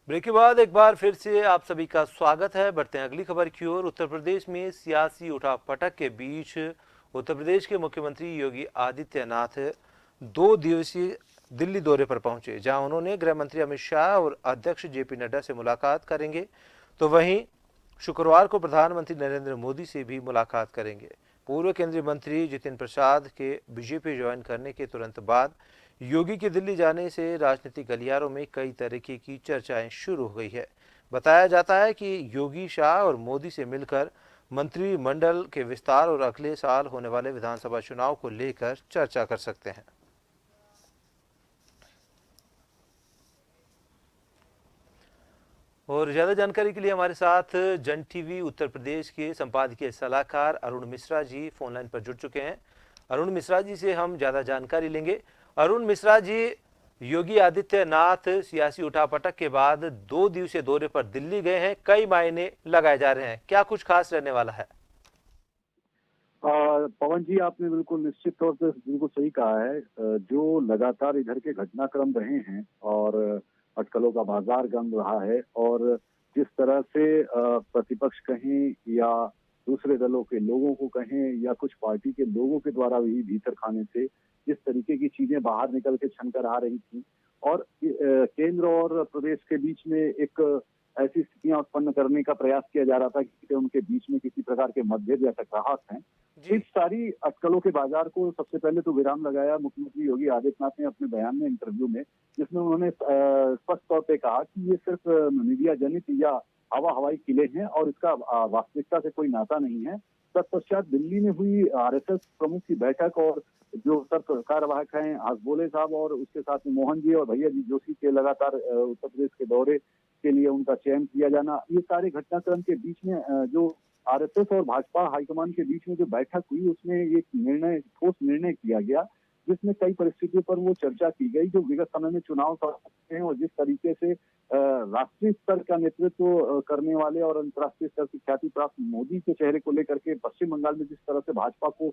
Break के बाद एक बार फिर से आप सभी का स्वागत है। बढ़ते हैं अगली खबर की ओर। उत्तर प्रदेश में सियासी उठापटक के बीच उत्तर प्रदेश के मुख्यमंत्री योगी आदित्यनाथ 2 दिवसीय दिल्ली दौरे पर पहुंचे, जहां उन्होंने गृह मंत्री अमित शाह और अध्यक्ष जेपी नड्डा से मुलाकात करेंगे। तो वहीं शुक्रवार को प्रधानमंत्री नरेंद्र मोदी से भी मुलाकात करेंगे। पूर्व केंद्रीय मंत्री जितिन प्रसाद के बीजेपी ज्वाइन करने के तुरंत बाद योगी के दिल्ली जाने से राजनीतिक गलियारों में कई तरीके की चर्चाएं शुरू हो गई है। बताया जाता है कि योगी, शाह और मोदी से मिलकर मंत्रिमंडल के विस्तार और अगले साल होने वाले विधानसभा चुनाव को लेकर चर्चा कर सकते हैं। और ज्यादा जानकारी के लिए हमारे साथ जन टीवी उत्तर प्रदेश के संपादकीय सलाहकार अरुण मिश्रा जी फोन लाइन पर जुड़ चुके हैं। अरुण मिश्रा जी से हम ज्यादा जानकारी लेंगे। अरुण मिश्रा जी, योगी आदित्यनाथ सियासी उठापटक के बाद 2 दिवसीय दौरे पर दिल्ली गए हैं, कई मायने लगाए जा रहे हैं, क्या कुछ खास रहने वाला है? पवन जी, आपने बिल्कुल निश्चित तौर पे बिल्कुल सही कहा है। जो लगातार इधर के घटनाक्रम रहे हैं और अटकलों का बाजार गम रहा है और जिस तरह से प्रतिपक्ष कहें या दूसरे दलों के लोगों को कहें या कुछ पार्टी के लोगों के द्वारा भी भीतर खाने से जिस तरीके की चीजें बाहर निकल के छनकर आ रही थी और केंद्र और प्रदेश के बीच में एक ऐसी स्थितियां उत्पन्न करने का प्रयास किया जा रहा था कि उनके बीच में किसी प्रकार के मतभेद या टकराहट हैं। इस जी। सारी अटकलों के बाजार को सबसे पहले तो विराम लगाया मुख्यमंत्री योगी आदित्यनाथ ने अपने बयान में, इंटरव्यू में, जिसमें उन्होंने स्पष्ट तौर पे कहा कि ये सिर्फ मीडिया जनित या हवा हवाई किले हैं और इसका वास्तविकता से कोई नाता नहीं है। तत्पश्चात दिल्ली में हुई आरएसएस प्रमुख की बैठक और जो उत्तर कार्यवाहक हैं हसबोले साहब और उसके साथ में मोहन जी और भैया जी जोशी के लगातार उत्तर प्रदेश के दौरे के लिए उनका चयन किया जाना, ये सारे घटनाक्रम के बीच में जो आरएसएस और भाजपा हाईकमान के बीच में जो बैठक हुई उसमें ये निर्णय, ठोस निर्णय किया गया, जिसमें कई परिस्थितियों पर वो चर्चा की गई जो विगत समय में चुनाव हैं और जिस तरीके से राष्ट्रीय स्तर का नेतृत्व करने वाले और अंतर्राष्ट्रीय स्तर की ख्याति प्राप्त मोदी के चेहरे को लेकर के पश्चिम बंगाल में जिस तरह से भाजपा को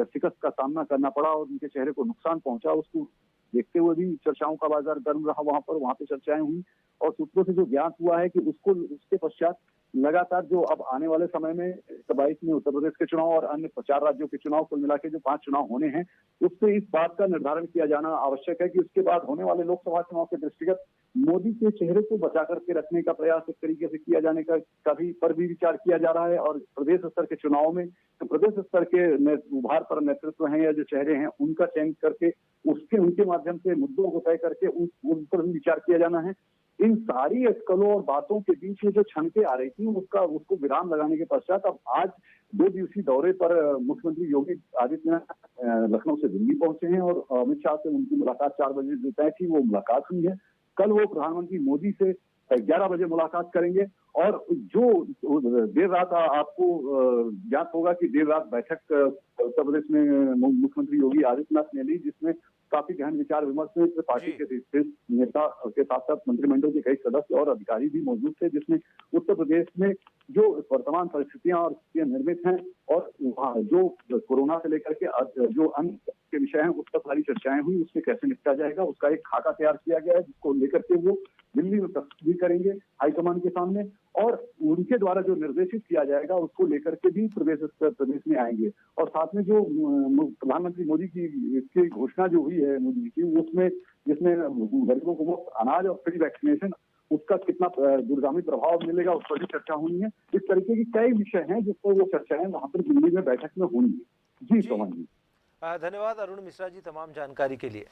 शिकस्त का सामना करना पड़ा और उनके चेहरे को नुकसान पहुंचा, उसको देखते हुए भी चर्चाओं का बाजार गर्म रहा। वहां पे चर्चाएं हुई और सूत्रों से जो ज्ञात हुआ है कि उसके पश्चात लगातार जो अब आने वाले समय में 22 में उत्तर प्रदेश के चुनाव और अन्य 4 राज्यों के चुनाव कुल मिला के जो 5 चुनाव होने हैं, उससे इस बात का निर्धारण किया जाना आवश्यक है कि उसके बाद होने वाले लोकसभा चुनाव के दृष्टिगत मोदी के चेहरे को बचा करके रखने का प्रयास एक तरीके से किया जाने का कभी पर भी विचार किया जा रहा है। और प्रदेश स्तर के चुनाव में तो प्रदेश स्तर के उभार पर नेतृत्व हैं या जो चेहरे हैं उनका चयन करके उसके उनके माध्यम से मुद्दों को तय करके उन पर भी विचार किया जाना है। इन सारी अटकलों और बातों के बीच में जो छनके आ रही थी उसको विराम लगाने के पश्चात अब आज 2 दिवसीय दौरे पर मुख्यमंत्री योगी आदित्यनाथ लखनऊ से दिल्ली पहुंचे हैं और अमित शाह से उनकी मुलाकात 4 बजे जो तय थी वो मुलाकात हुई है। कल वो प्रधानमंत्री मोदी से 11 बजे मुलाकात करेंगे और जो देर रात आपको ज्ञात होगा कि देर रात बैठक उत्तर प्रदेश में मुख्यमंत्री योगी आदित्यनाथ ने ली, जिसमें काफी गहन विचार विमर्श हुए। पार्टी के शीर्ष नेता के साथ साथ मंत्रिमंडल के कई सदस्य और अधिकारी भी मौजूद थे, जिसमें उत्तर प्रदेश में जो वर्तमान परिस्थितियां और स्थितियां निर्मित हैं और जो कोरोना से लेकर के जो अन्य के विषय हैं उस पर सारी चर्चाएं हुई, उससे कैसे निपटा जाएगा उसका एक खाका तैयार किया गया है, जिसको लेकर के वो दिल्ली में प्रस्तुत भी करेंगे हाईकमान के सामने और उनके द्वारा जो निर्देशित किया जाएगा उसको लेकर के भी प्रदेश में आएंगे। और साथ में जो प्रधानमंत्री मोदी की घोषणा जो हुई है मोदी की, उसमें जिसमें गरीबों को मुफ्त अनाज और फ्री वैक्सीनेशन, उसका कितना दूरगामी प्रभाव मिलेगा उस पर भी चर्चा होनी है। इस तरीके की कई विषय हैं जिस पर वो चर्चाएं वहां पर दिल्ली में बैठक में होनी है। जी पवन जी। धन्यवाद अरुण मिश्रा जी तमाम जानकारी के लिए।